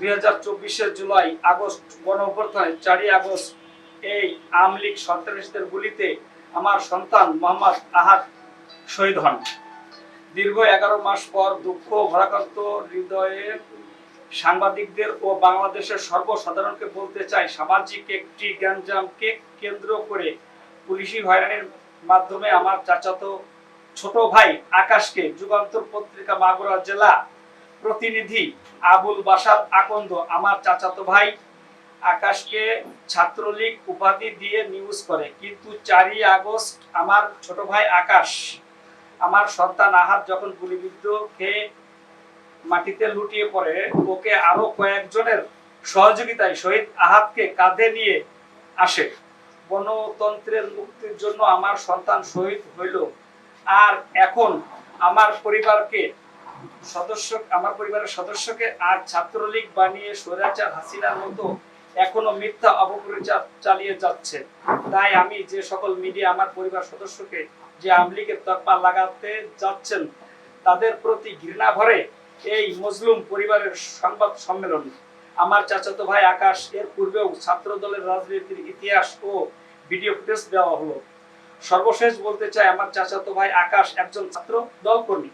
2024 July August গণঅভ্যুত্থানে 4 August এই আওয়ামী লীগ সন্ত্রাসীদের গুলিতে আমার সন্তান মোহাম্মদ আহাদ শহীদ হন। দীর্ঘ 11 মাস পর দুঃখ ভারাক্রান্ত হৃদয়ে সাংবাদিকদের ও বাংলাদেশের সর্বসাধারণকে বলতে চাই, সামাজিক একটি গ্যাঞ্জামকে কেন্দ্র করে পুলিশি হয়রানির মাধ্যমে আমার চাচাতো ছোট ভাই আকাশকে যুগান্তর পত্রিকা মাগুরা জেলা প্রতিনিধি আবুল বাসার আকন্দ আমার চাচাতো ভাই আকাশকে ছাত্রলীগ উপাধি দিয়ে নিউজ করে, কিন্তু 4 আগস্ট আমার ছোট ভাই আকাশ আমার সন্তান আহাদ যখন গুলিবিদ্ধ খেয়ে মাটিতে লুটিয়ে পড়ে, ওকে আরো কয়েকজনের সহযোগিতায় শহীদ আহাদকে কাঁধে নিয়ে আসে। গণতন্ত্রের মুক্তির জন্য আমার সন্তান শহীদ হইল, আর এখন আমার পরিবারের সদস্যকে আর ছাত্রলীগ বানিয়ে স্বৈরাচার হাসিনার মতো এখনো মিথ্যা অপপ্রচার চালিয়ে যাচ্ছে। তাই আমি যে সকল মিডিয়া আমার পরিবার সদস্যকে যে আওয়ামী লীগের তকমা লাগাতে যাচ্ছেন, তাদের প্রতি ঘৃণা ভরে এই মজলুম পরিবারের সংবাদ সম্মেলন। আমার চাচাতো ভাই আকাশ এর পূর্বেও ছাত্র দলের রাজনীতির ইতিহাস ও ভিডিও ফুটেজ দেওয়া হলো। সর্বশেষ বলতে চাই, আমার চাচাতো ভাই আকাশ একজন ছাত্র দল কর্মী।